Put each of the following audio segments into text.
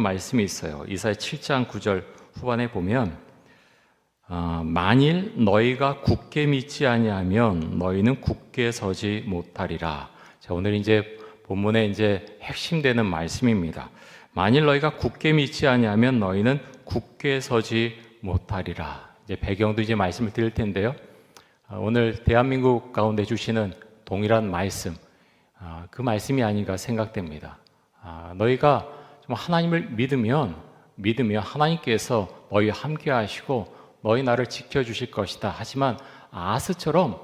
말씀이 있어요. 이사야 7장 9절 후반에 보면 만일 너희가 굳게 믿지 아니하면 너희는 굳게 서지 못하리라. 자, 오늘 이제 본문의 이제 핵심되는 말씀입니다. 만일 너희가 굳게 믿지 아니하면 너희는 굳게 서지 못하리라. 이제 배경도 이제 말씀을 드릴 텐데요. 오늘 대한민국 가운데 주시는 동일한 말씀, 그 말씀이 아닌가 생각됩니다. 너희가 좀 하나님을 믿으면 하나님께서 너희와 함께 하시고 너희 나를 지켜주실 것이다. 하지만 아하스처럼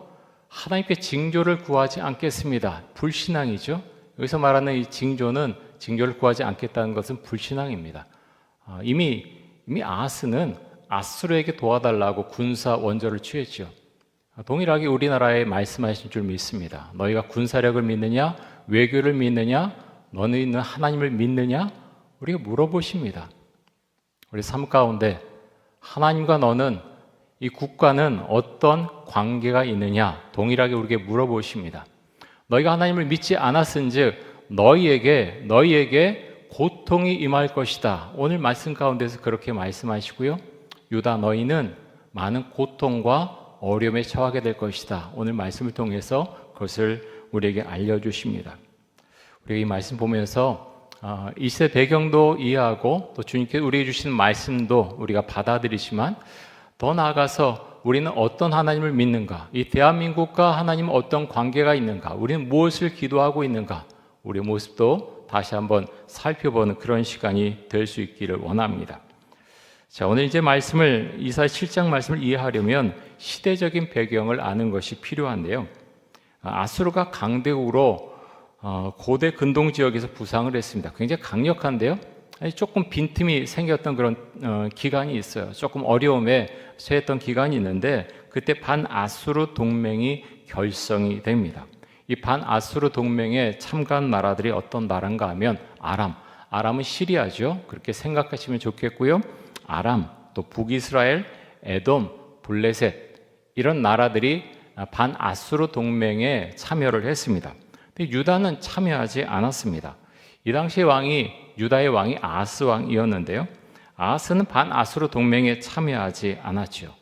하나님께 징조를 구하지 않겠습니다. 불신앙이죠. 여기서 말하는 이 징조를 구하지 않겠다는 것은 불신앙입니다. 이미 아하스는 아수르에게 도와달라고 군사 원조를 취했죠. 동일하게 우리나라에 말씀하신 줄 믿습니다. 너희가 군사력을 믿느냐, 외교를 믿느냐, 너희는 하나님을 믿느냐? 우리가 물어보십니다. 우리 삶 가운데 하나님과 너는, 이 국가는 어떤 관계가 있느냐? 동일하게 우리에게 물어보십니다. 너희가 하나님을 믿지 않았은즉 너희에게 고통이 임할 것이다. 오늘 말씀 가운데서 그렇게 말씀하시고요. 유다, 너희는 많은 고통과 어려움에 처하게 될 것이다. 오늘 말씀을 통해서 그것을 우리에게 알려주십니다. 우리가 이 말씀 보면서 이 시대 배경도 이해하고 또 주님께서 우리에게 주신 말씀도 우리가 받아들이지만 더 나아가서 우리는 어떤 하나님을 믿는가, 이 대한민국과 하나님은 어떤 관계가 있는가, 우리는 무엇을 기도하고 있는가, 우리의 모습도 다시 한번 살펴보는 그런 시간이 될 수 있기를 원합니다. 자, 오늘 이제 이사야 7장 말씀을 이해하려면 시대적인 배경을 아는 것이 필요한데요. 아수르가 강대국으로 고대 근동 지역에서 부상을 했습니다. 굉장히 강력한데요. 조금 빈틈이 생겼던 그런 기간이 있어요. 조금 어려움에 처했던 기간이 있는데 그때 반아수르 동맹이 결성이 됩니다. 이 반아수르 동맹에 참가한 나라들이 어떤 나라인가 하면 아람은 시리아죠. 그렇게 생각하시면 좋겠고요. 아람, 또 북이스라엘, 에돔, 블레셋 이런 나라들이 반아수르 동맹에 참여를 했습니다. 근데 유다는 참여하지 않았습니다. 이 당시 유다의 왕이 아하스 왕이었는데요. 아하스는 반아수르 동맹에 참여하지 않았죠.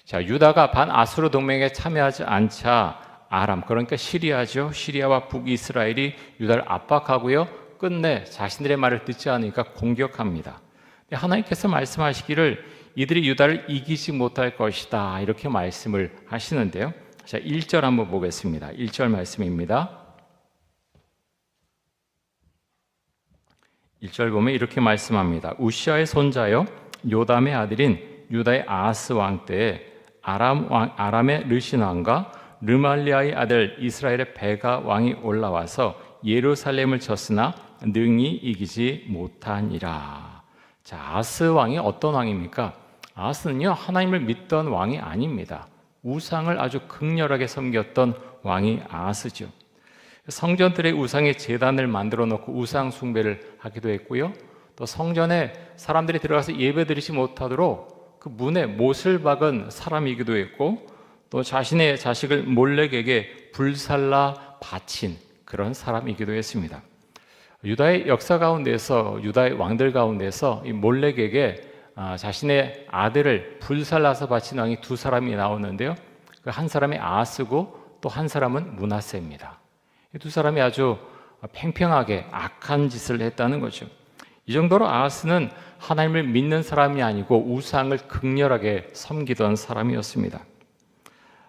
자, 유다가 반아수르 동맹에 참여하지 않자 아람, 그러니까 시리아죠. 시리아와 북이스라엘이 유다를 압박하고요. 끝내 자신들의 말을 듣지 않으니까 공격합니다. 하나님께서 말씀하시기를 이들이 유다를 이기지 못할 것이다. 이렇게 말씀을 하시는데요. 자, 1절 한번 보겠습니다. 1절 말씀입니다. 1절 보면 이렇게 말씀합니다. 우시아의 손자여 요담의 아들인 유다의 아하스 왕 때에 아람의 르신 왕과 르말리아의 아들 이스라엘의 베가 왕이 올라와서 예루살렘을 쳤으나 능히 이기지 못하니라. 자, 아하스 왕이 어떤 왕입니까? 아하스는요, 하나님을 믿던 왕이 아닙니다. 우상을 아주 극렬하게 섬겼던 왕이 아하스죠. 성전들의 우상의 제단을 만들어 놓고 우상 숭배를 하기도 했고요. 또 성전에 사람들이 들어가서 예배드리지 못하도록 그 문에 못을 박은 사람이기도 했고, 또 자신의 자식을 몰렉에게 불살라 바친 그런 사람이기도 했습니다. 유다의 역사 가운데서, 유다의 왕들 가운데서 이 몰렉에게 자신의 아들을 불살라서 바친 왕이 두 사람이 나오는데요. 그 한 사람이 아하스고 또 한 사람은 므낫세입니다. 이 두 사람이 아주 팽팽하게 악한 짓을 했다는 거죠. 이 정도로 아하스는 하나님을 믿는 사람이 아니고 우상을 극렬하게 섬기던 사람이었습니다.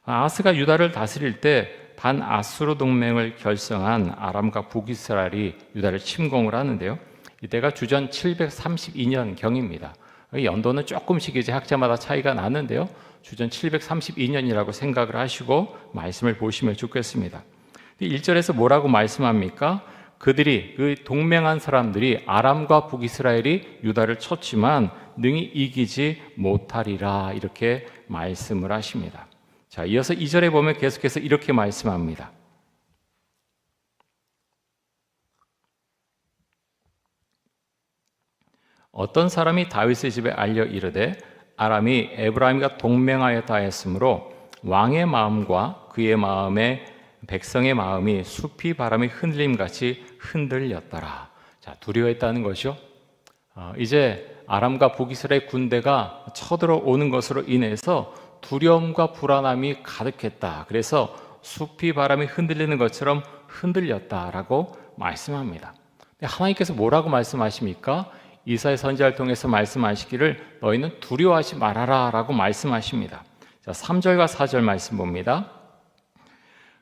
아하스가 유다를 다스릴 때 반아수르 동맹을 결성한 아람과 북이스라엘이 유다를 침공을 하는데요. 이때가 주전 732년 경입니다. 연도는 조금씩 이제 학자마다 차이가 나는데요. 주전 732년이라고 생각을 하시고 말씀을 보시면 좋겠습니다. 1절에서 뭐라고 말씀합니까? 그 동맹한 사람들이 아람과 북이스라엘이 유다를 쳤지만 능히 이기지 못하리라 이렇게 말씀을 하십니다. 자, 이어서 2절에 보면 계속해서 이렇게 말씀합니다. 어떤 사람이 다윗의 집에 알려 이르되 아람이 에브라임과 동맹하였다 했으므로 왕의 마음과 그의 마음에 백성의 마음이 숲이 바람에 흔들림같이 흔들렸더라. 자, 두려워했다는 것이요. 이제 아람과 북이스라엘 군대가 쳐들어오는 것으로 인해서 두려움과 불안함이 가득했다. 그래서 숲이 바람이 흔들리는 것처럼 흔들렸다라고 말씀합니다. 하나님께서 뭐라고 말씀하십니까? 이사야 선지자를 통해서 말씀하시기를 너희는 두려워하지 말아라 라고 말씀하십니다. 자, 3절과 4절 말씀 봅니다.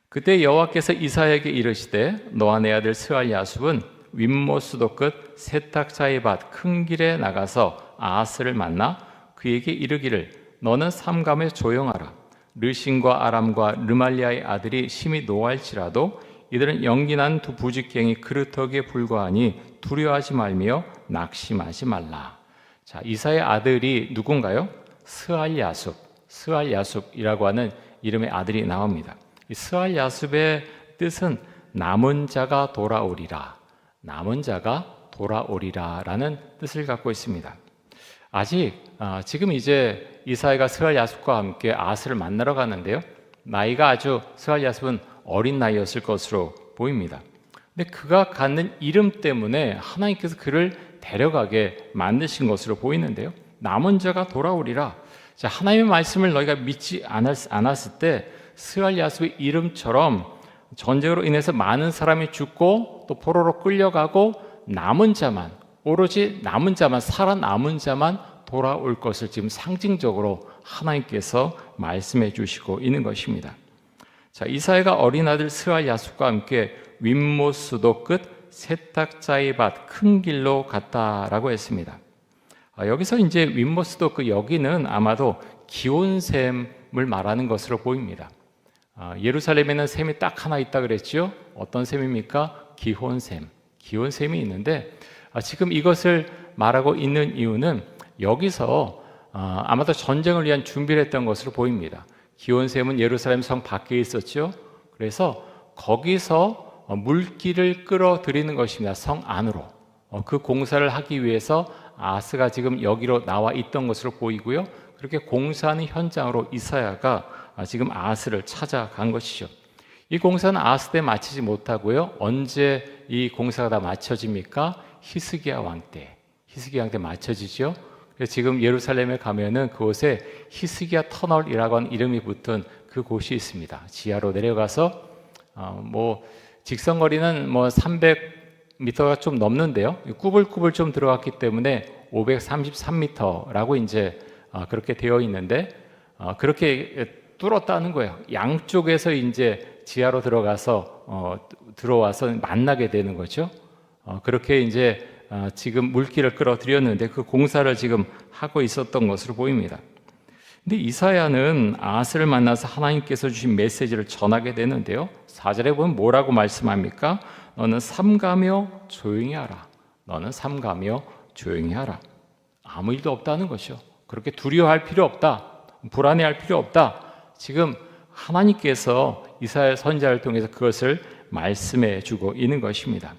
그때 여호와께서 이사야에게 이르시되 너와 내 아들 스알 야숲은 윗못 수도 끝 세탁자의 밭 큰 길에 나가서 아하스를 만나 그에게 이르기를 너는 삼감에 조용하라. 르신과 아람과 르말리아의 아들이 심히 노할지라도 이들은 연기난 두 부직갱이 그루터기에 불과하니 두려워하지 말며 낙심하지 말라. 자, 이사의 아들이 누군가요? 스알 야숲, 스알 야숲이라고 하는 이름의 아들이 나옵니다. 이 스알 야숲의 뜻은 남은 자가 돌아오리라, 남은 자가 돌아오리라라는 뜻을 갖고 있습니다. 지금 이제 이사야가 스알 야숲과 함께 아하스를 만나러 가는데요. 나이가 아주 스알 야숲은 어린 나이였을 것으로 보입니다. 근데 그가 갖는 이름 때문에 하나님께서 그를 데려가게 만드신 것으로 보이는데요. 남은 자가 돌아오리라. 자, 하나님의 말씀을 너희가 믿지 않았을 때 스알 야숲의 이름처럼 전쟁으로 인해서 많은 사람이 죽고 또 포로로 끌려가고 남은 자만, 오로지 남은 자만, 살아남은 자만 돌아올 것을 지금 상징적으로 하나님께서 말씀해 주시고 있는 것입니다. 자, 이사야가 어린 아들 스알 야숲과 함께 윗못 수도 끝 세탁자의 밭 큰 길로 갔다라고 했습니다. 여기서 이제 윗못 수도 끝 여기는 아마도 기온샘을 말하는 것으로 보입니다. 예루살렘에는 샘이 딱 하나 있다 그랬죠. 어떤 샘입니까? 기혼샘. 기혼샘이 있는데 지금 이것을 말하고 있는 이유는 여기서 아마도 전쟁을 위한 준비를 했던 것으로 보입니다. 기온샘은 예루살렘 성 밖에 있었죠. 그래서 거기서 물기를 끌어들이는 것입니다. 성 안으로. 그 공사를 하기 위해서 아하스가 지금 여기로 나와 있던 것으로 보이고요. 그렇게 공사하는 현장으로 이사야가 지금 아하스를 찾아간 것이죠. 이 공사는 아하스 때 마치지 못하고요. 언제 이 공사가 다 마쳐집니까? 히스기야 왕 때. 히스기야 왕 때 마쳐지죠. 그래서 지금 예루살렘에 가면은 그곳에 히스기야 터널이라고 하는 이름이 붙은 그 곳이 있습니다. 지하로 내려가서 직선거리는 300m가 좀 넘는데요. 꾸불꾸불 좀 들어갔기 때문에 533m라고 이제 그렇게 되어 있는데 그렇게 뚫었다는 거예요. 양쪽에서 이제 지하로 들어와서 만나게 되는 거죠. 그렇게 이제 지금 물길을 끌어들였는데 그 공사를 지금 하고 있었던 것으로 보입니다. 근데 이사야는 아하스를 만나서 하나님께서 주신 메시지를 전하게 되는데요. 4절에 보면 뭐라고 말씀합니까? 너는 삼가며 조용히 하라. 너는 삼가며 조용히 하라. 아무 일도 없다는 것이죠. 그렇게 두려워할 필요 없다. 불안해할 필요 없다. 지금 하나님께서 이사야 선지자를 통해서 그것을 말씀해 주고 있는 것입니다.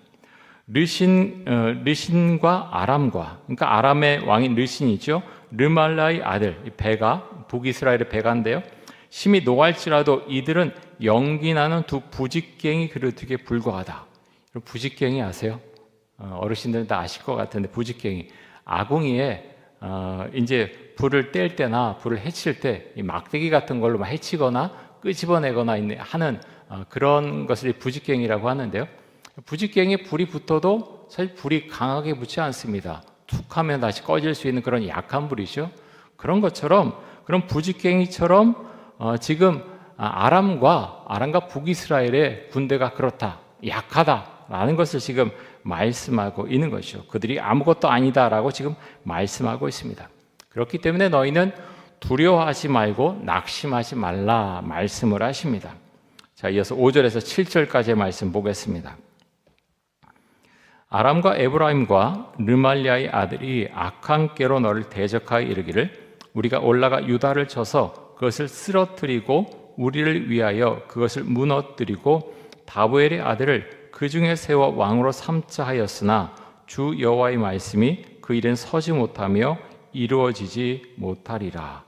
르신과 아람과, 그러니까 아람의 왕인 르신이죠. 르말라의 아들, 배가 북이스라엘의 배가인데요. 심히 노할지라도 이들은 연기나는 두 부직갱이 그루터기에 불과하다. 부직갱이 아세요? 어르신들은 다 아실 것 같은데 부직갱이 아궁이에 이제 불을 뗄 때나 불을 해칠 때 이 막대기 같은 걸로 막 해치거나 끄집어내거나 하는 그런 것을 부직갱이라고 하는데요. 부직갱이에 불이 붙어도 사실 불이 강하게 붙지 않습니다. 툭 하면 다시 꺼질 수 있는 그런 약한 불이죠. 그런 것처럼 그런 부직갱이처럼 지금 아람과 북이스라엘의 군대가 그렇다, 약하다라는 것을 지금 말씀하고 있는 것이죠. 그들이 아무것도 아니다라고 지금 말씀하고 있습니다. 그렇기 때문에 너희는 두려워하지 말고 낙심하지 말라 말씀을 하십니다. 자, 이어서 5절에서 7절까지의 말씀 보겠습니다. 아람과 에브라임과 르말리아의 아들이 악한 꾀로 너를 대적하여 이르기를 우리가 올라가 유다를 쳐서 그것을 쓰러뜨리고 우리를 위하여 그것을 무너뜨리고 다보엘의 아들을 그 중에 세워 왕으로 삼자 하였으나 주 여호와의 말씀이 그 일은 서지 못하며 이루어지지 못하리라.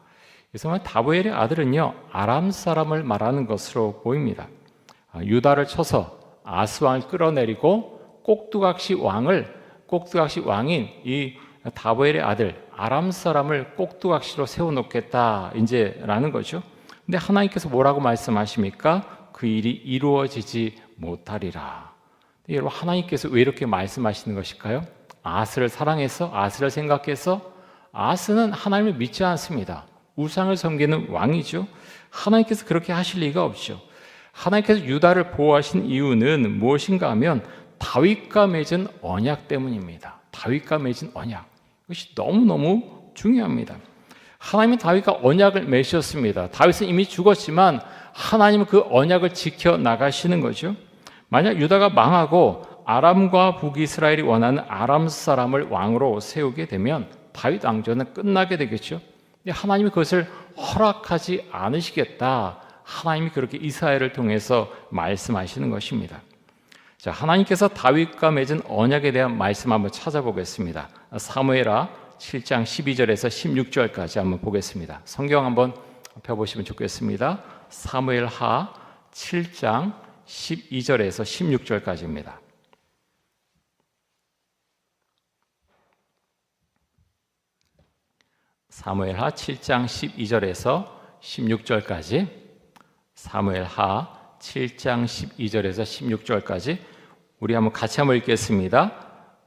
그래서 다보엘의 아들은요 아람 사람을 말하는 것으로 보입니다. 유다를 쳐서 아스 왕을 끌어내리고 꼭두각시 왕인 이 다보엘의 아들 아람 사람을 꼭두각시로 세워놓겠다 이제라는 거죠. 근데 하나님께서 뭐라고 말씀하십니까? 그 일이 이루어지지 못하리라. 여러분, 하나님께서 왜 이렇게 말씀하시는 것일까요? 아스를 사랑해서, 아스를 생각해서? 아스는 하나님을 믿지 않습니다. 우상을 섬기는 왕이죠. 하나님께서 그렇게 하실 리가 없죠. 하나님께서 유다를 보호하신 이유는 무엇인가 하면 다윗과 맺은 언약 때문입니다. 다윗과 맺은 언약, 이것이 너무너무 중요합니다. 하나님은 다윗과 언약을 맺으셨습니다. 다윗은 이미 죽었지만 하나님은 그 언약을 지켜나가시는 거죠. 만약 유다가 망하고 아람과 북이스라엘이 원하는 아람 사람을 왕으로 세우게 되면 다윗 왕조는 끝나게 되겠죠. 근데 하나님이 그것을 허락하지 않으시겠다. 하나님이 그렇게 이사야를 통해서 말씀하시는 것입니다. 자, 하나님께서 다윗과 맺은 언약에 대한 말씀 한번 찾아보겠습니다. 사무엘하 7장 12절에서 16절까지 한번 보겠습니다. 성경 한번 펴보시면 좋겠습니다. 사무엘하 7장 12절에서 16절까지입니다. 사무엘하 7장 12절에서 16절까지, 사무엘하 7장 12절에서 16절까지 우리 한번 같이 한번 읽겠습니다.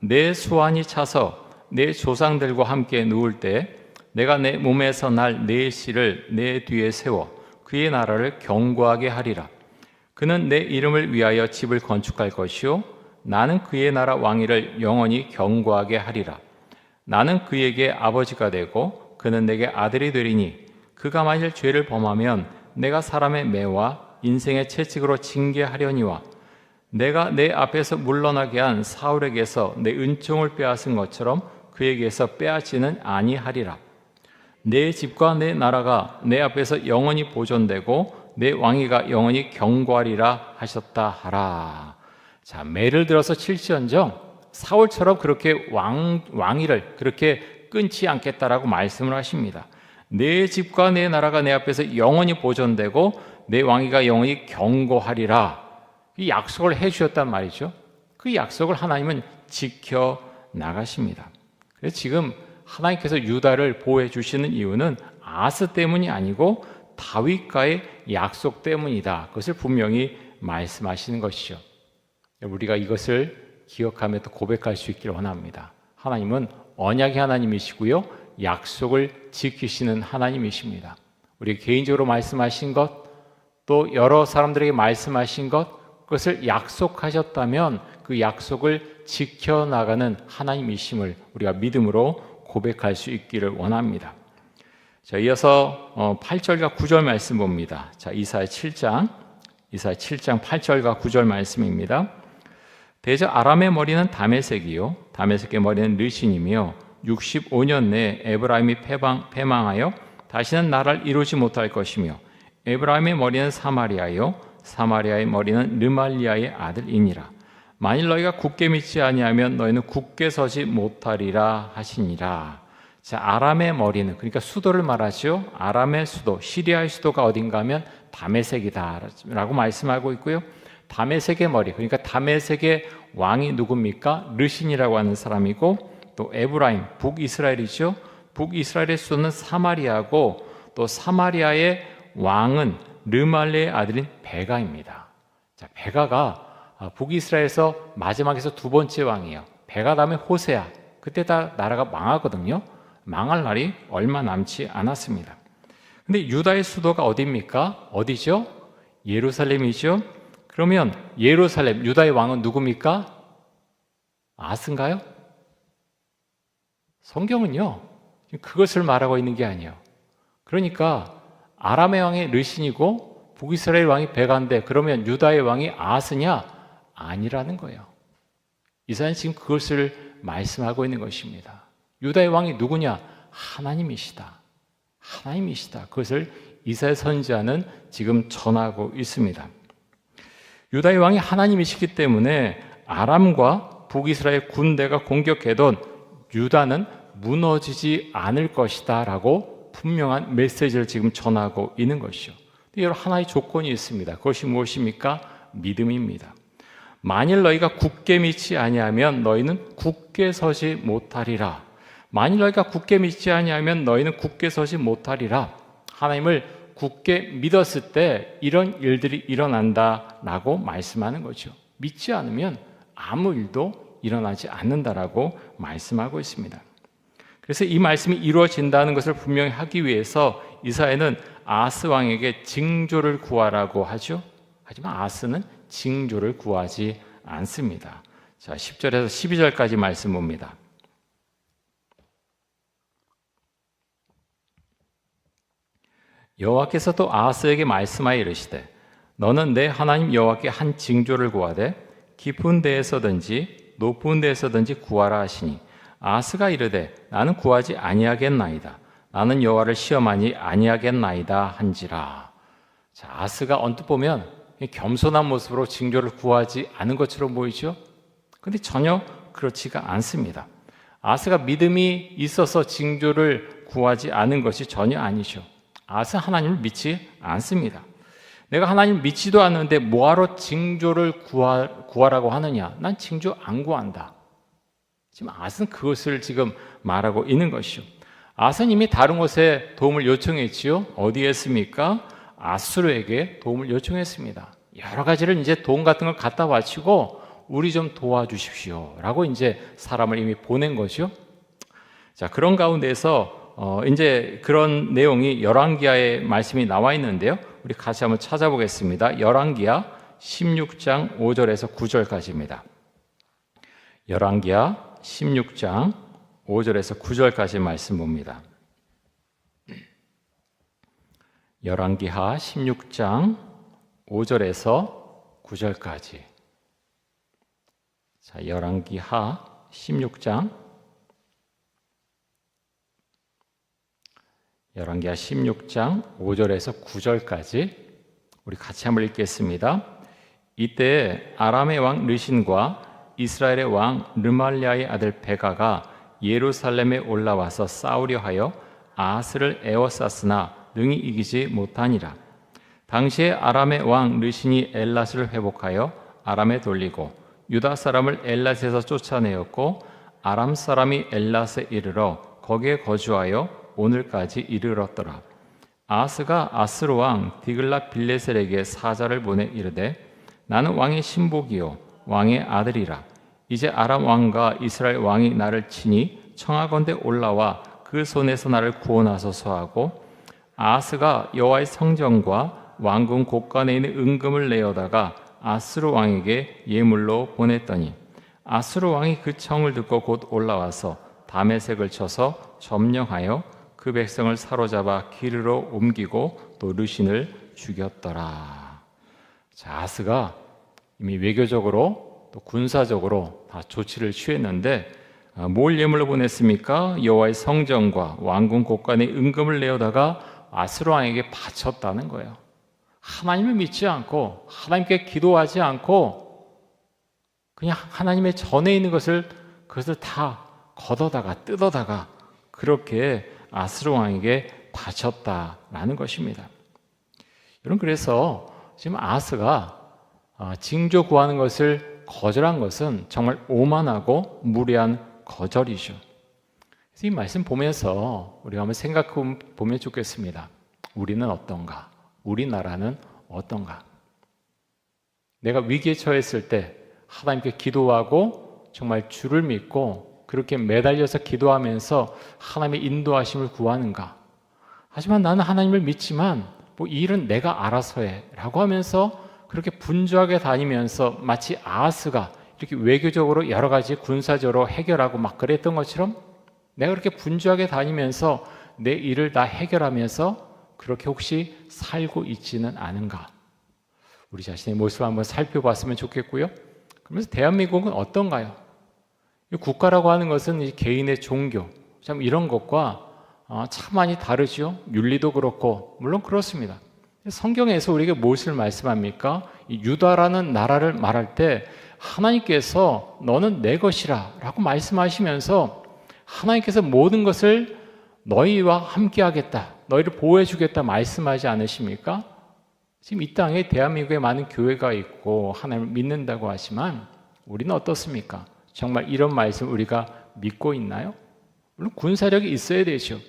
내 수완이 차서 내 조상들과 함께 누울 때 내가 내 몸에서 날 내 씨를 내 뒤에 세워 그의 나라를 견고하게 하리라. 그는 내 이름을 위하여 집을 건축할 것이요 나는 그의 나라 왕위를 영원히 견고하게 하리라. 나는 그에게 아버지가 되고 그는 내게 아들이 되리니 그가 만일 죄를 범하면 내가 사람의 매와 인생의 채찍으로 징계하려니와 내가 내 앞에서 물러나게 한 사울에게서 내 은총을 빼앗은 것처럼 그에게서 빼앗지는 아니하리라. 내 집과 내 나라가 내 앞에서 영원히 보존되고 내 왕위가 영원히 견고하리라 하셨다 하라. 자, 매를 들어서 칠지언정 사울처럼 그렇게 왕위를 그렇게 끊지 않겠다라고 말씀을 하십니다. 내 집과 내 나라가 내 앞에서 영원히 보존되고 내 왕위가 영원히 견고하리라. 이 약속을 해주셨단 말이죠. 그 약속을 하나님은 지켜 나가십니다. 그래서 지금 하나님께서 유다를 보호해 주시는 이유는 아스 때문이 아니고 다윗과의 약속 때문이다. 그것을 분명히 말씀하시는 것이죠. 우리가 이것을 기억하며 또 고백할 수 있기를 원합니다. 하나님은 언약의 하나님이시고요, 약속을 지키시는 하나님이십니다. 우리 개인적으로 말씀하신 것, 또 여러 사람들에게 말씀하신 것, 그것을 약속하셨다면 그 약속을 지켜나가는 하나님이심을 우리가 믿음으로 고백할 수 있기를 원합니다. 자, 이어서 8절과 9절 말씀 봅니다. 자, 이사야 7장 8절과 9절 말씀입니다. 대저 아람의 머리는 다메섹이요 다메섹의 머리는 르신이며 65년 내에 에브라임이 패망하여 다시는 나라를 이루지 못할 것이며 에브라임의 머리는 사마리아요 사마리아의 머리는 르말리아의 아들이니라. 만일 너희가 굳게 믿지 아니하면 너희는 굳게 서지 못하리라 하시니라. 자, 아람의 머리는, 그러니까 수도를 말하죠. 아람의 수도, 시리아의 수도가 어딘가 하면 다메섹이다라고 말씀하고 있고요. 다메섹의 머리, 그러니까 다메섹의 왕이 누굽니까? 르신이라고 하는 사람이고, 또 에브라임, 북이스라엘이죠. 북이스라엘의 수도는 사마리아고, 또 사마리아의 왕은 르말리의 아들인 베가입니다. 자, 베가가 북이스라엘에서 마지막에서 두 번째 왕이에요. 베가 다음에 호세아. 그때 다 나라가 망하거든요. 망할 날이 얼마 남지 않았습니다. 근데 유다의 수도가 어디입니까? 어디죠? 예루살렘이죠. 그러면 예루살렘, 유다의 왕은 누굽니까? 아스인가요? 성경은요, 그것을 말하고 있는 게 아니에요. 그러니까 아람의 왕이 르신이고 북이스라엘 왕이 베가인데 그러면 유다의 왕이 아스냐? 아니라는 거예요. 이사야는 지금 그것을 말씀하고 있는 것입니다. 유다의 왕이 누구냐? 하나님이시다. 하나님이시다. 그것을 이사야 선지자는 지금 전하고 있습니다. 유다의 왕이 하나님이시기 때문에 아람과 북이스라엘 군대가 공격해도 유다는 무너지지 않을 것이다 라고 분명한 메시지를 지금 전하고 있는 것이죠. 여러 하나의 조건이 있습니다. 그것이 무엇입니까? 믿음입니다. 만일 너희가 굳게 믿지 아니하면 너희는 굳게 서지 못하리라. 만일 너희가 굳게 믿지 아니하면 너희는 굳게 서지 못하리라. 하나님을 굳게 믿었을 때 이런 일들이 일어난다라고 말씀하는 거죠. 믿지 않으면 아무 일도 일어나지 않는다라고 말씀하고 있습니다. 그래서 이 말씀이 이루어진다는 것을 분명히 하기 위해서 이사야는 아하스 왕에게 징조를 구하라고 하죠. 하지만 아하스는 징조를 구하지 않습니다. 자, 10절에서 12절까지 말씀 봅니다. 여호와께서 또 아하스에게 말씀하여 이르시되 너는 내 하나님 여호와께 한 징조를 구하되 깊은 데에서든지 높은 데에서든지 구하라 하시니 아하스가 이르되 나는 구하지 아니하겠나이다. 나는 여호와를 시험하니 아니하겠나이다 한지라. 자, 아하스가 언뜻 보면 겸손한 모습으로 징조를 구하지 않은 것처럼 보이죠. 근데 전혀 그렇지가 않습니다. 아하스가 믿음이 있어서 징조를 구하지 않은 것이 전혀 아니죠. 아하스는 하나님을 믿지 않습니다. 내가 하나님을 믿지도 않는데 뭐하러 징조를 구하라고 하느냐? 난 징조 안 구한다. 지금 아하스는 그것을 지금 말하고 있는 것이죠. 아하스는 이미 다른 곳에 도움을 요청했지요. 어디에 했습니까? 아수르에게 도움을 요청했습니다. 여러 가지를 이제 돈 같은 걸 갖다 바치고 우리 좀 도와주십시오 라고 이제 사람을 이미 보낸 거죠. 자, 그런 가운데서 이제 그런 내용이 열왕기하의 말씀이 나와 있는데요. 우리 같이 한번 찾아보겠습니다. 열왕기하 16장 5절에서 9절까지입니다. 열왕기하 16장 5절에서 9절까지 말씀 봅니다. 열왕기하 16장 5절에서 9절까지. 자, 열왕기하 16장 5절에서 9절까지 우리 같이 한번 읽겠습니다. 이때 아람의 왕 르신과 이스라엘의 왕 르말랴의 아들 베가가 예루살렘에 올라와서 싸우려 하여 아하스를 에워쌌으나 능히 이기지 못하니라. 당시에 아람의 왕 르신이 엘랏을 회복하여 아람에 돌리고 유다 사람을 엘랏에서 쫓아내었고 아람 사람이 엘랏에 이르러 거기에 거주하여 오늘까지 이르렀더라. 아하스가 아스로 왕 디글랏 빌레셀에게 사자를 보내 이르되 나는 왕의 신복이요 왕의 아들이라. 이제 아람 왕과 이스라엘 왕이 나를 치니 청하건대 올라와 그 손에서 나를 구원하소서 하고 아하스가 여호와의 성전과 왕궁 곳간에 있는 은금을 내어다가 아스루 왕에게 예물로 보냈더니 아스루 왕이 그 청을 듣고 곧 올라와서 다메섹을 쳐서 점령하여 그 백성을 사로잡아 기르로 옮기고 또 르신을 죽였더라. 자, 아하스가 이미 외교적으로 또 군사적으로 다 조치를 취했는데 뭘 예물로 보냈습니까? 여호와의 성전과 왕궁 곳간에 은금을 내어다가 아스루 왕에게 바쳤다는 거예요. 하나님을 믿지 않고 하나님께 기도하지 않고 그냥 하나님의 전에 있는 그것을 다 걷어다가 뜯어다가 그렇게 아스루 왕에게 바쳤다라는 것입니다. 여러분, 그래서 지금 아하스가 징조 구하는 것을 거절한 것은 정말 오만하고 무례한 거절이죠. 그래서 이 말씀 보면서 우리가 한번 생각해 보면 좋겠습니다. 우리는 어떤가? 우리나라는 어떤가? 내가 위기에 처했을 때 하나님께 기도하고 정말 주를 믿고 그렇게 매달려서 기도하면서 하나님의 인도하심을 구하는가? 하지만 나는 하나님을 믿지만 뭐 이 일은 내가 알아서 해 라고 하면서 그렇게 분주하게 다니면서 마치 아하스가 이렇게 외교적으로 여러 가지 군사적으로 해결하고 막 그랬던 것처럼 내가 그렇게 분주하게 다니면서 내 일을 다 해결하면서 그렇게 혹시 살고 있지는 않은가? 우리 자신의 모습을 한번 살펴봤으면 좋겠고요. 그러면서 대한민국은 어떤가요? 국가라고 하는 것은 개인의 종교, 참 이런 것과 참 많이 다르죠. 윤리도 그렇고 물론 그렇습니다. 성경에서 우리에게 무엇을 말씀합니까? 유다라는 나라를 말할 때 하나님께서 너는 내 것이라 라고 말씀하시면서 하나님께서 모든 것을 너희와 함께 하겠다, 너희를 보호해 주겠다 말씀하지 않으십니까? 지금 이 땅에 대한민국에 많은 교회가 있고 하나님을 믿는다고 하지만 우리는 어떻습니까? 정말 이런 말씀 우리가 믿고 있나요? 물론 군사력이 있어야 되죠.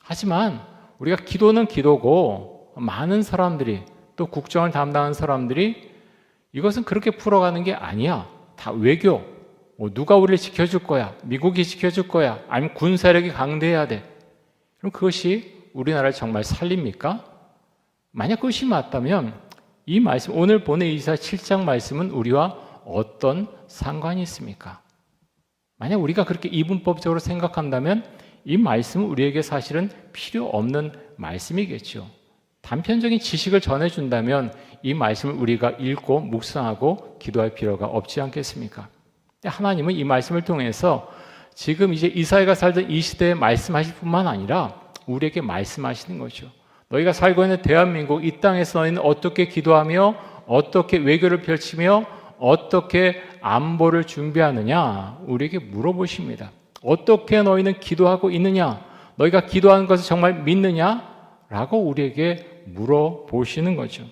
하지만 우리가 기도는 기도고 많은 사람들이 또 국정을 담당하는 사람들이 이것은 그렇게 풀어가는 게 아니야. 다 외교. 누가 우리를 지켜줄 거야? 미국이 지켜줄 거야? 아니면 군사력이 강대해야 돼? 그럼 그것이 우리나라를 정말 살립니까? 만약 그것이 맞다면 이 말씀, 오늘 본의 이사 7장 말씀은 우리와 어떤 상관이 있습니까? 만약 우리가 그렇게 이분법적으로 생각한다면 이 말씀은 우리에게 사실은 필요 없는 말씀이겠죠. 단편적인 지식을 전해준다면 이 말씀을 우리가 읽고 묵상하고 기도할 필요가 없지 않겠습니까? 하나님은 이 말씀을 통해서 지금 이제 이사야가 살던 이 시대에 말씀하실 뿐만 아니라 우리에게 말씀하시는 거죠. 너희가 살고 있는 대한민국 이 땅에서 너희는 어떻게 기도하며 어떻게 외교를 펼치며 어떻게 안보를 준비하느냐 우리에게 물어보십니다. 어떻게 너희는 기도하고 있느냐? 너희가 기도하는 것을 정말 믿느냐? 라고 우리에게 물어보시는 거죠.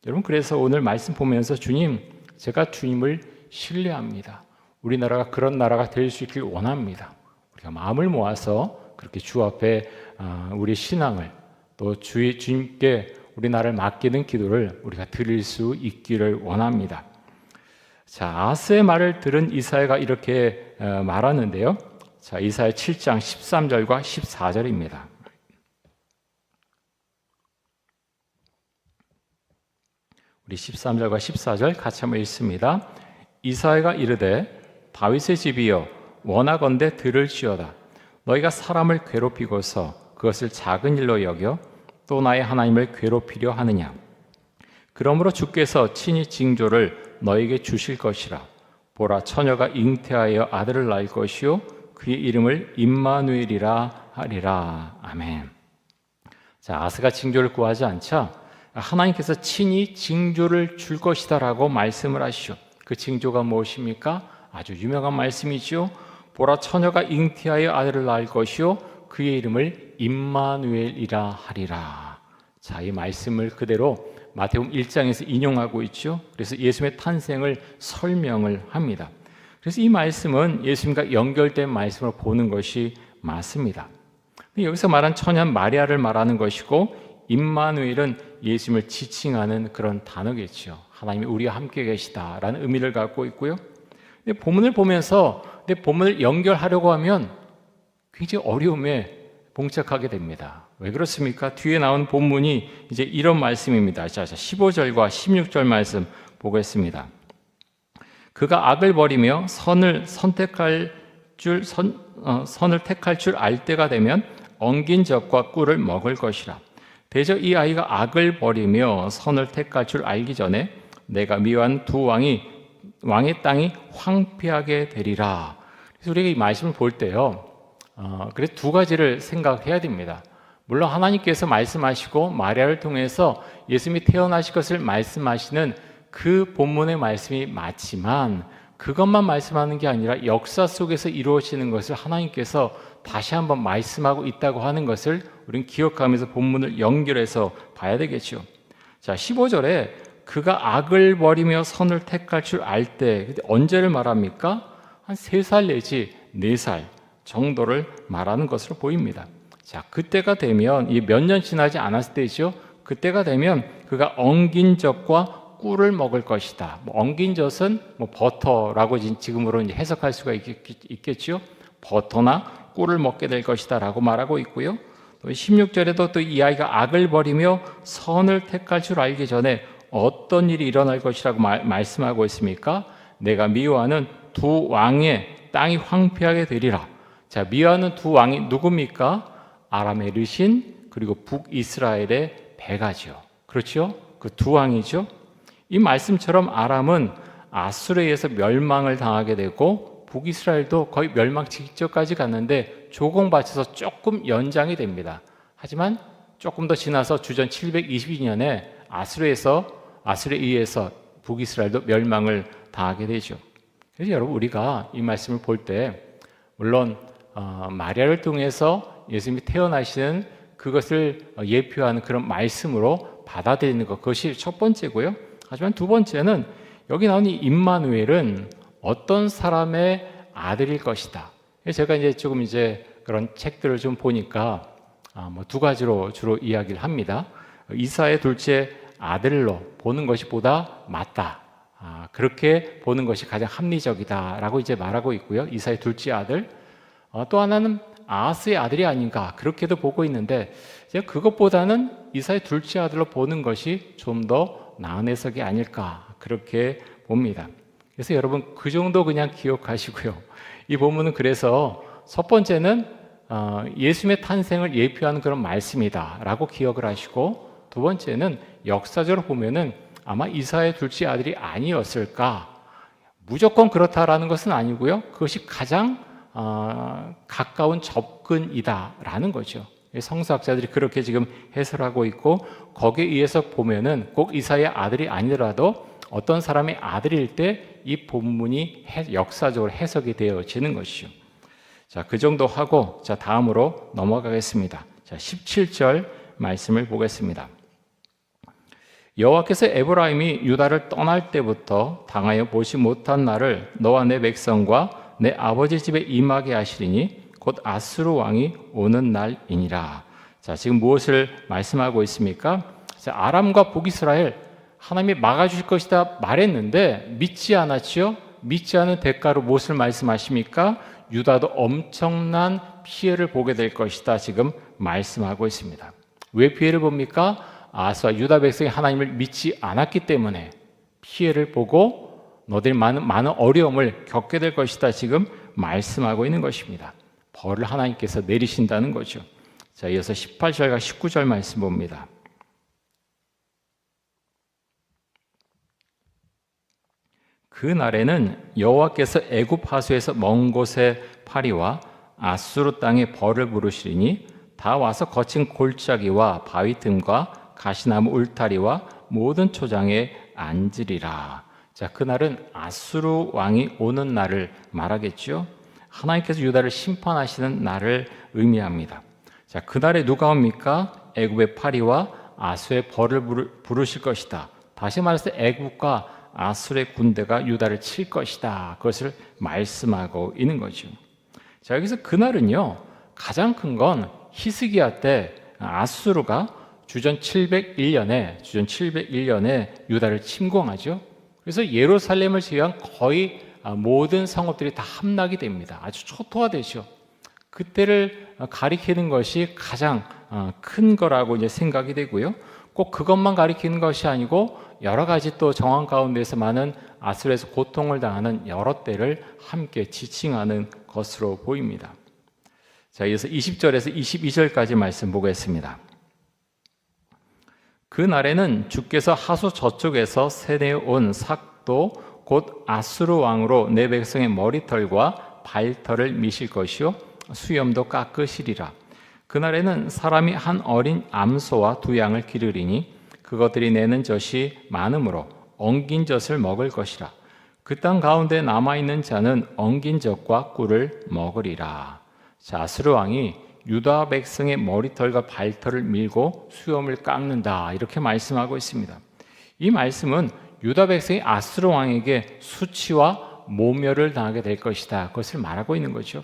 여러분, 그래서 오늘 말씀 보면서 주님, 제가 주님을 신뢰합니다. 우리나라가 그런 나라가 될 수 있길 원합니다. 우리가 마음을 모아서 그렇게 주 앞에 우리 신앙을 또 주님께 우리 나라를 맡기는 기도를 우리가 드릴 수 있기를 원합니다. 자, 아스의 말을 들은 이사야가 이렇게 말하는데요. 자, 이사야 7장 13절과 14절입니다. 우리 13절과 14절 같이 한번 읽습니다. 이사야가 이르되 다윗의 집이여 원하건대 들을지어다. 너희가 사람을 괴롭히고서 그것을 작은 일로 여겨 또 나의 하나님을 괴롭히려 하느냐. 그러므로 주께서 친히 징조를 너에게 주실 것이라. 보라, 처녀가 잉태하여 아들을 낳을 것이요 그의 이름을 임마누엘이라 하리라. 아멘. 자, 아스가 징조를 구하지 않자 하나님께서 친히 징조를 줄 것이다라고 말씀을 하시죠. 그 징조가 무엇입니까? 아주 유명한 말씀이죠. 보라, 처녀가 잉태하여 아들을 낳을 것이요 그의 이름을 임마누엘이라 하리라. 자, 이 말씀을 그대로 마태복음 1장에서 인용하고 있죠. 그래서 예수님의 탄생을 설명을 합니다. 그래서 이 말씀은 예수님과 연결된 말씀으로 보는 것이 맞습니다. 여기서 말한 처녀 마리아를 말하는 것이고 임마누엘은 예수님을 지칭하는 그런 단어겠죠. 하나님이 우리와 함께 계시다라는 의미를 갖고 있고요. 근데 본문을 보면서 본문을 연결하려고 하면 굉장히 어려움에 봉착하게 됩니다. 왜 그렇습니까? 뒤에 나온 본문이 이제 이런 말씀입니다. 자, 15절과 16절 말씀 보겠습니다. 그가 악을 버리며 선을 택할 줄 알 때가 되면 엉긴 젖과 꿀을 먹을 것이라. 대저 이 아이가 악을 버리며 선을 택할 줄 알기 전에 내가 미워한 두 왕의 땅이 황폐하게 되리라. 그래서 우리가 이 말씀을 볼 때요, 그래서 두 가지를 생각해야 됩니다. 물론 하나님께서 말씀하시고 마리아를 통해서 예수님이 태어나실 것을 말씀하시는 그 본문의 말씀이 맞지만 그것만 말씀하는 게 아니라 역사 속에서 이루어지는 것을 하나님께서 다시 한번 말씀하고 있다고 하는 것을 우리는 기억하면서 본문을 연결해서 봐야 되겠죠. 자, 15절에 그가 악을 버리며 선을 택할 줄 알 때, 언제를 말합니까? 한 3살 내지 4살 정도를 말하는 것으로 보입니다. 자, 그때가 되면 이 몇 년 지나지 않았을 때죠. 그때가 되면 그가 엉긴 젖과 꿀을 먹을 것이다. 엉긴 젖은 버터라고 지금으로 이제 해석할 수가 있겠죠. 버터나 꿀을 먹게 될 것이다라고 말하고 있고요. 또 16절에도 또 이 아이가 악을 버리며 선을 택할 줄 알기 전에 어떤 일이 일어날 것이라고 말씀하고 있습니까? 내가 미워하는 두 왕의 땅이 황폐하게 되리라. 자, 미워하는 두 왕이 누굽니까? 아람의 르신 그리고 북이스라엘의 베가죠. 그렇죠? 그 두 왕이죠. 이 말씀처럼 아람은 아수르에 의해서 멸망을 당하게 되고 북이스라엘도 거의 멸망 직전까지 갔는데 조공받쳐서 조금 연장이 됩니다. 하지만 조금 더 지나서 주전 722년에 아수르에 의해서 북이스라엘도 멸망을 당하게 되죠. 그래서 여러분, 우리가 이 말씀을 볼 때 물론 마리아를 통해서 예수님이 태어나시는 그것을 예표하는 그런 말씀으로 받아들이는 것, 그것이 첫 번째고요. 하지만 두 번째는 여기 나오는 이 임마누엘은 어떤 사람의 아들일 것이다. 제가 이제 조금 그런 책들을 좀 보니까 두 가지로 주로 이야기를 합니다. 이사의 둘째 아들로 보는 것이 보다 맞다. 그렇게 보는 것이 가장 합리적이다라고 이제 말하고 있고요. 이사의 둘째 아들. 또 하나는 아하스의 아들이 아닌가 그렇게도 보고 있는데 그것보다는 이사의 둘째 아들로 보는 것이 좀 더 나은 해석이 아닐까 그렇게 봅니다. 그래서 여러분 그 정도 그냥 기억하시고요. 이 본문은 그래서 첫 번째는 예수님의 탄생을 예표하는 그런 말씀이다라고 기억을 하시고, 두 번째는 역사적으로 보면은 아마 이사의 둘째 아들이 아니었을까, 무조건 그렇다라는 것은 아니고요. 그것이 가장 가까운 접근이다라는 거죠. 성서학자들이 그렇게 지금 해설하고 있고, 거기에 의해서 보면은 꼭 이사의 아들이 아니더라도 어떤 사람의 아들일 때 이 본문이 역사적으로 해석이 되어지는 것이죠. 자, 그 정도 하고 자 다음으로 넘어가겠습니다. 자, 17절 말씀을 보겠습니다. 여호와께서 에브라임이 유다를 떠날 때부터 당하여 보지 못한 날을 너와 내 백성과 내 아버지 집에 임하게 하시리니 곧 아수르 왕이 오는 날이니라. 자, 지금 무엇을 말씀하고 있습니까? 자, 아람과 북이스라엘 하나님이 막아주실 것이다 말했는데 믿지 않았죠. 믿지 않은 대가로 무엇을 말씀하십니까? 유다도 엄청난 피해를 보게 될 것이다 지금 말씀하고 있습니다. 왜 피해를 봅니까? 아스와 유다 백성이 하나님을 믿지 않았기 때문에 피해를 보고 너희들이 많은 어려움을 겪게 될 것이다 지금 말씀하고 있는 것입니다. 벌을 하나님께서 내리신다는 거죠. 자, 이어서 18절과 19절 말씀 봅니다. 그 날에는 여호와께서 애굽 하수에서 먼 곳의 파리와 아수르 땅에 벌을 부르시리니 다 와서 거친 골짜기와 바위 틈과 가시나무 울타리와 모든 초장에 앉으리라. 자, 그날은 아수르 왕이 오는 날을 말하겠죠. 하나님께서 유다를 심판하시는 날을 의미합니다. 자, 그날에 누가 옵니까? 애굽의 파리와 아수의 벌을 부르실 것이다. 다시 말해서 애굽과 아수르의 군대가 유다를 칠 것이다. 그것을 말씀하고 있는 거죠. 자, 여기서 그날은요, 가장 큰 건 히스기야 때 아수르가 주전 701년에 유다를 침공하죠. 그래서 예루살렘을 제외한 거의 모든 성읍들이 다 함락이 됩니다. 아주 초토화되죠. 그때를 가리키는 것이 가장 큰 거라고 이제 생각이 되고요. 꼭 그것만 가리키는 것이 아니고 여러 가지 또 정황 가운데서 많은 아수르에서 고통을 당하는 여러 때를 함께 지칭하는 것으로 보입니다. 자, 이어서 20절에서 22절까지 말씀 보겠습니다. 그 날에는 주께서 하수 저쪽에서 세내온 삭도 곧 아수르 왕으로 내 백성의 머리털과 발털을 미실 것이요 수염도 깎으시리라. 그날에는 사람이 한 어린 암소와 두 양을 기르리니 그것들이 내는 젖이 많으므로 엉긴 젖을 먹을 것이라. 그 땅 가운데 남아있는 자는 엉긴 젖과 꿀을 먹으리라. 자, 아수르 왕이 유다 백성의 머리털과 발털을 밀고 수염을 깎는다 이렇게 말씀하고 있습니다. 이 말씀은 유다 백성이 아수르 왕에게 수치와 모멸을 당하게 될 것이다 그것을 말하고 있는 거죠.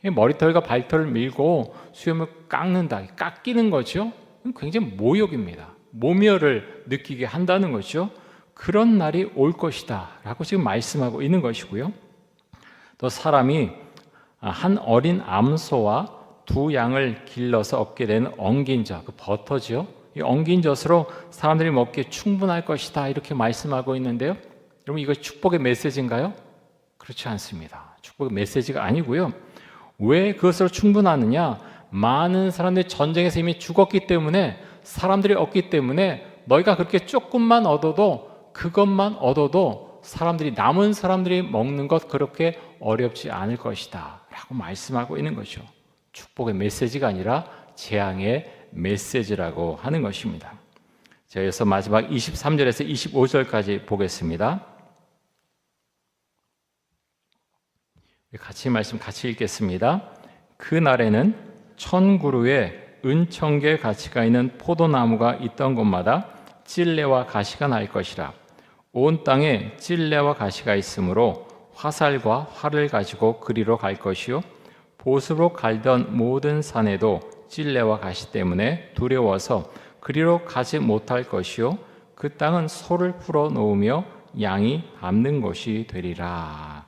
머리털과 발털을 밀고 수염을 깎는다, 깎이는 거죠. 굉장히 모욕입니다. 모멸을 느끼게 한다는 거죠. 그런 날이 올 것이다 라고 지금 말씀하고 있는 것이고요. 또 사람이 한 어린 암소와 두 양을 길러서 얻게 되는 엉긴 젖, 그 버터죠. 이 엉긴 젖으로 사람들이 먹기에 충분할 것이다 이렇게 말씀하고 있는데요. 여러분 이거 축복의 메시지인가요? 그렇지 않습니다. 축복의 메시지가 아니고요. 왜 그것으로 충분하느냐? 많은 사람들이 전쟁에서 이미 죽었기 때문에, 사람들이 없기 때문에 너희가 그렇게 조금만 얻어도, 그것만 얻어도 사람들이, 남은 사람들이 먹는 것 그렇게 어렵지 않을 것이다 라고 말씀하고 있는 거죠. 축복의 메시지가 아니라 재앙의 메시지라고 하는 것입니다. 자, 이어서 마지막 23절에서 25절까지 보겠습니다. 말씀 같이 읽겠습니다. 그 날에는 1000그루의 은청개 가치가 있는 포도나무가 있던 곳마다 찔레와 가시가 날 것이라. 온 땅에 찔레와 가시가 있으므로 화살과 활을 가지고 그리로 갈 것이요 보습으로 갈던 모든 산에도 찔레와 가시 때문에 두려워서 그리로 가지 못할 것이요 그 땅은 소를 풀어 놓으며 양이 밟는 곳이 되리라.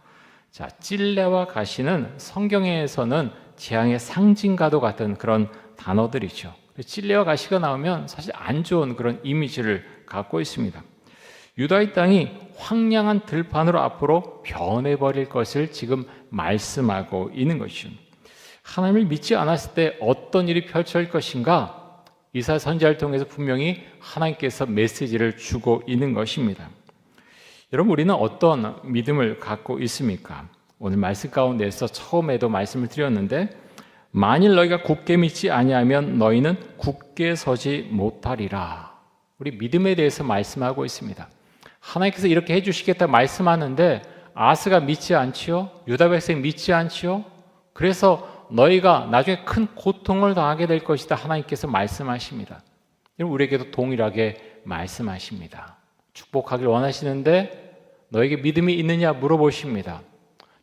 자, 찔레와 가시는 성경에서는 재앙의 상징과도 같은 그런 단어들이죠. 찔레와 가시가 나오면 사실 안 좋은 그런 이미지를 갖고 있습니다. 유다의 땅이 황량한 들판으로 앞으로 변해버릴 것을 지금 말씀하고 있는 것이죠. 하나님을 믿지 않았을 때 어떤 일이 펼쳐질 것인가? 이사야 선지자를 통해서 분명히 하나님께서 메시지를 주고 있는 것입니다. 여러분, 우리는 어떤 믿음을 갖고 있습니까? 오늘 말씀 가운데서 처음에도 말씀을 드렸는데 만일 너희가 굳게 믿지 아니하면 너희는 굳게 서지 못하리라. 우리 믿음에 대해서 말씀하고 있습니다. 하나님께서 이렇게 해주시겠다 말씀하는데 아스가 믿지 않지요? 유다 백성 믿지 않지요? 그래서 너희가 나중에 큰 고통을 당하게 될 것이다 하나님께서 말씀하십니다. 우리에게도 동일하게 말씀하십니다. 축복하길 원하시는데 너에게 믿음이 있느냐 물어보십니다.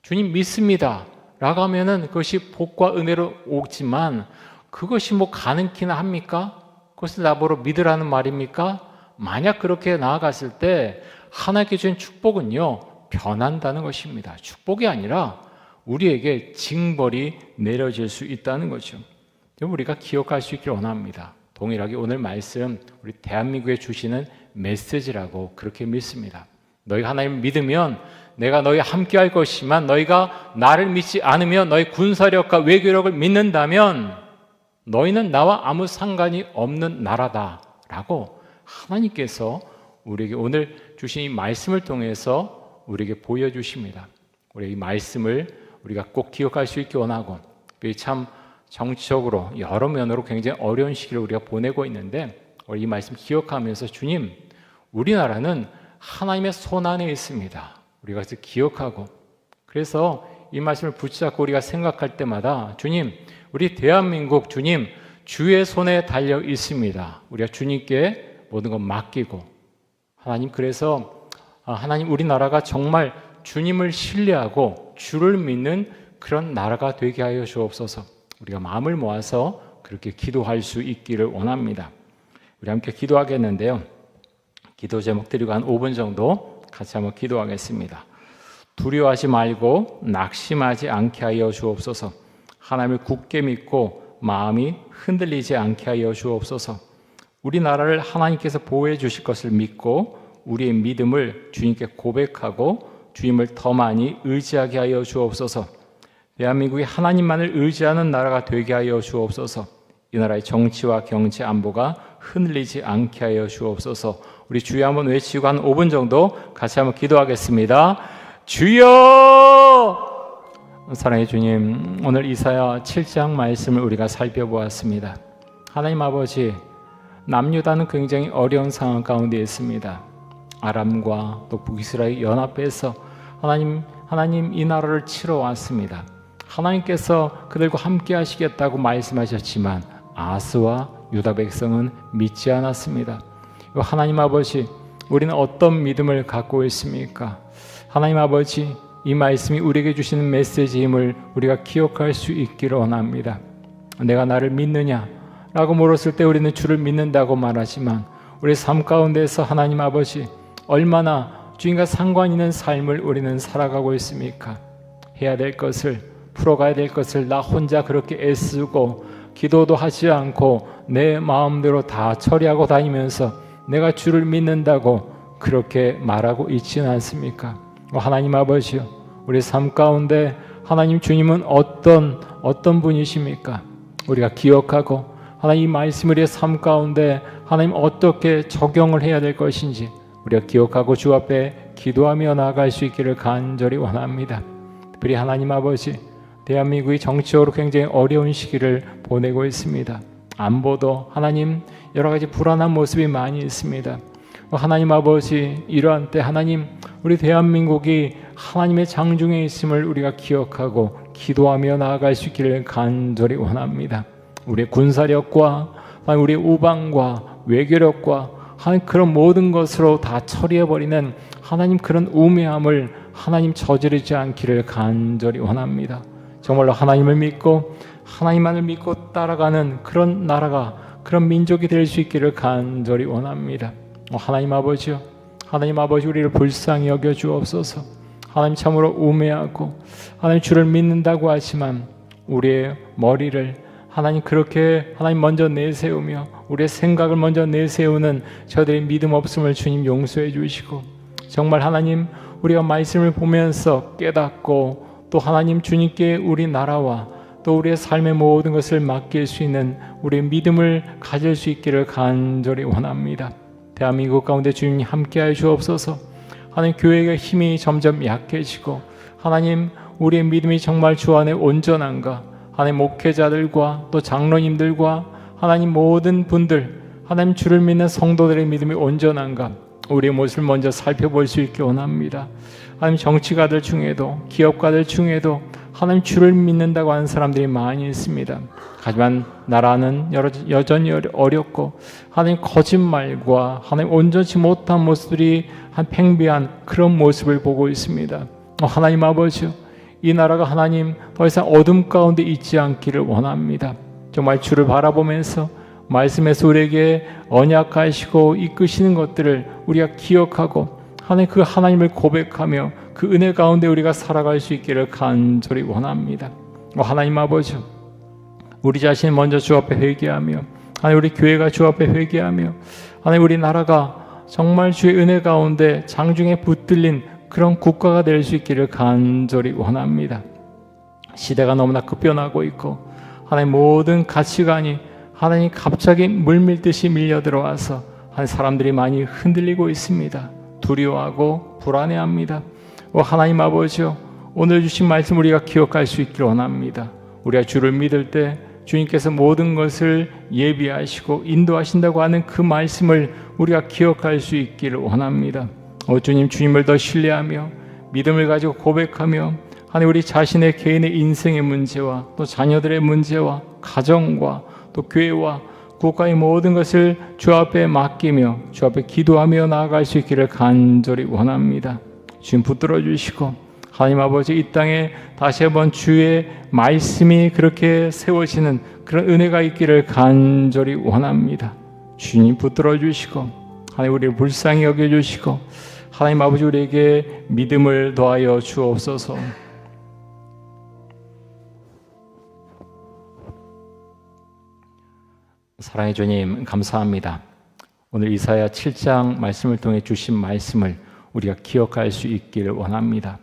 주님 믿습니다 라고 하면은 그것이 복과 은혜로 오지만 그것이 뭐 가능키나 합니까? 그것을 나보러 믿으라는 말입니까? 만약 그렇게 나아갔을 때 하나님께 주신 축복은요 변한다는 것입니다. 축복이 아니라 우리에게 징벌이 내려질 수 있다는 거죠. 우리가 기억할 수 있기를 원합니다. 동일하게 오늘 말씀 우리 대한민국에 주시는 메시지라고 그렇게 믿습니다. 너희가 하나님을 믿으면 내가 너희와 함께 할 것이지만 너희가 나를 믿지 않으면 너희 군사력과 외교력을 믿는다면 너희는 나와 아무 상관이 없는 나라다라고 하나님께서 우리에게 오늘 주신 이 말씀을 통해서 우리에게 보여주십니다. 우리 이 말씀을 우리가 꼭 기억할 수 있기 원하고 참 정치적으로 여러 면으로 굉장히 어려운 시기를 우리가 보내고 있는데 우리 이 말씀 기억하면서 주님 우리나라는 하나님의 손안에 있습니다. 우리가 그것을 기억하고 그래서 이 말씀을 붙잡고 우리가 생각할 때마다 주님 우리 대한민국 주님 주의 손에 달려 있습니다. 우리가 주님께 모든 것 맡기고 하나님 그래서 하나님 우리나라가 정말 주님을 신뢰하고 주를 믿는 그런 나라가 되게 하여 주옵소서. 우리가 마음을 모아서 그렇게 기도할 수 있기를 원합니다. 우리 함께 기도하겠는데요. 기도 제목 드리고 한 5분 정도 같이 한번 기도하겠습니다. 두려워하지 말고 낙심하지 않게 하여 주옵소서. 하나님을 굳게 믿고 마음이 흔들리지 않게 하여 주옵소서. 우리나라를 하나님께서 보호해 주실 것을 믿고 우리의 믿음을 주님께 고백하고 주님을 더 많이 의지하게 하여 주옵소서. 대한민국이 하나님만을 의지하는 나라가 되게 하여 주옵소서. 이 나라의 정치와 경제 안보가 흔들리지 않게 하여 주옵소서. 우리 주여 한번 외치고 한 5분 정도 같이 한번 기도하겠습니다. 주여! 사랑의 주님, 오늘 이사야 7장 말씀을 우리가 살펴보았습니다. 하나님 아버지, 남유다는 굉장히 어려운 상황 가운데 있습니다. 아람과 또 북이스라엘 연합해서 하나님 이 나라를 치러 왔습니다. 하나님께서 그들과 함께 하시겠다고 말씀하셨지만 아스와 유다 백성은 믿지 않았습니다. 하나님 아버지, 우리는 어떤 믿음을 갖고 있습니까? 하나님 아버지, 이 말씀이 우리에게 주시는 메시지임을 우리가 기억할 수 있기를 원합니다. 내가 나를 믿느냐? 라고 물었을 때 우리는 주를 믿는다고 말하지만 우리 삶 가운데서 하나님 아버지 얼마나 주님과 상관 있는 삶을 우리는 살아가고 있습니까? 해야 될 것을, 풀어가야 될 것을 나 혼자 그렇게 애쓰고 기도도 하지 않고 내 마음대로 다 처리하고 다니면서 내가 주를 믿는다고 그렇게 말하고 있지는 않습니까? 하나님 아버지요, 우리 삶 가운데 하나님 주님은 어떤 분이십니까? 우리가 기억하고 하나님 이 말씀을 우리의 삶 가운데 하나님 어떻게 적용을 해야 될 것인지 우리가 기억하고 주 앞에 기도하며 나아갈 수 있기를 간절히 원합니다. 특별히 하나님 아버지, 대한민국이 정치적으로 굉장히 어려운 시기를 보내고 있습니다. 안보도 하나님 여러 가지 불안한 모습이 많이 있습니다. 하나님 아버지, 이러한 때 하나님 우리 대한민국이 하나님의 장중에 있음을 우리가 기억하고 기도하며 나아갈 수 있기를 간절히 원합니다. 우리의 군사력과 우리의 우방과 외교력과 하나님 그런 모든 것으로 다 처리해버리는 하나님 그런 우매함을 하나님 저지르지 않기를 간절히 원합니다. 정말로 하나님을 믿고 하나님만을 믿고 따라가는 그런 나라가, 그런 민족이 될 수 있기를 간절히 원합니다. 하나님 아버지요, 하나님 아버지, 우리를 불쌍히 여겨 주옵소서. 하나님 참으로 우매하고 하나님 주를 믿는다고 하지만 우리의 머리를 하나님 그렇게 하나님 먼저 내세우며 우리의 생각을 먼저 내세우는 저들의 믿음 없음을 주님 용서해 주시고, 정말 하나님 우리가 말씀을 보면서 깨닫고 또 하나님 주님께 우리 나라와 또 우리의 삶의 모든 것을 맡길 수 있는 우리의 믿음을 가질 수 있기를 간절히 원합니다. 대한민국 가운데 주님 함께하여 주옵소서. 하나님 교회의 힘이 점점 약해지고 하나님 우리의 믿음이 정말 주 안에 온전한가, 하나님 목회자들과 또 장로님들과 하나님 모든 분들, 하나님 주를 믿는 성도들의 믿음이 온전한가, 우리의 모습을 먼저 살펴볼 수 있게 원합니다. 하나님 정치가들 중에도 기업가들 중에도 하나님 주를 믿는다고 하는 사람들이 많이 있습니다. 하지만 나라는 여전히 어렵고 하나님 거짓말과 하나님 온전치 못한 모습들이 한 팽배한 그런 모습을 보고 있습니다. 하나님 아버지, 이 나라가 하나님 더 이상 어둠 가운데 있지 않기를 원합니다. 정말 주를 바라보면서 말씀에서 우리에게 언약하시고 이끄시는 것들을 우리가 기억하고 하나님 그 하나님을 고백하며 그 은혜 가운데 우리가 살아갈 수 있기를 간절히 원합니다. 하나님 아버지, 우리 자신이 먼저 주 앞에 회개하며 하나님 우리 교회가 주 앞에 회개하며 하나님 우리 나라가 정말 주의 은혜 가운데 장중에 붙들린 그런 국가가 될 수 있기를 간절히 원합니다. 시대가 너무나 급변하고 있고 하나님 모든 가치관이 하나님 갑자기 물밀듯이 밀려 들어와서 한 사람들이 많이 흔들리고 있습니다. 두려워하고 불안해합니다. 하나님 아버지요, 오늘 주신 말씀 우리가 기억할 수 있기를 원합니다. 우리가 주를 믿을 때 주님께서 모든 것을 예비하시고 인도하신다고 하는 그 말씀을 우리가 기억할 수 있기를 원합니다. 주님, 주님을 더 신뢰하며 믿음을 가지고 고백하며 하나님 우리 자신의 개인의 인생의 문제와 또 자녀들의 문제와 가정과 또 교회와 국가의 모든 것을 주 앞에 맡기며 주 앞에 기도하며 나아갈 수 있기를 간절히 원합니다. 주님 붙들어 주시고 하나님 아버지, 이 땅에 다시 한번 주의 말씀이 그렇게 세워지는 그런 은혜가 있기를 간절히 원합니다. 주님 붙들어 주시고 하나님 우리를 불쌍히 여겨주시고 하나님 아버지 우리에게 믿음을 더하여 주옵소서. 사랑의 주님 감사합니다. 오늘 이사야 7장 말씀을 통해 주신 말씀을 우리가 기억할 수 있기를 원합니다.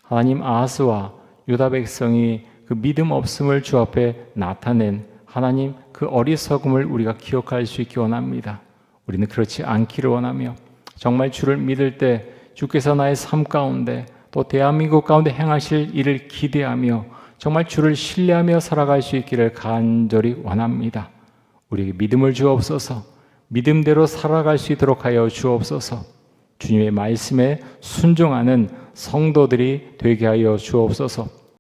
하나님, 아하스와 유다 백성이 그 믿음 없음을 주 앞에 나타낸 하나님 그 어리석음을 우리가 기억할 수 있기 원합니다. 우리는 그렇지 않기를 원하며 정말 주를 믿을 때 주께서 나의 삶 가운데 또 대한민국 가운데 행하실 일을 기대하며 정말 주를 신뢰하며 살아갈 수 있기를 간절히 원합니다. 우리에게 믿음을 주옵소서. 믿음대로 살아갈 수 있도록 하여 주옵소서. 주님의 말씀에 순종하는 성도들이 되게 하여 주옵소서.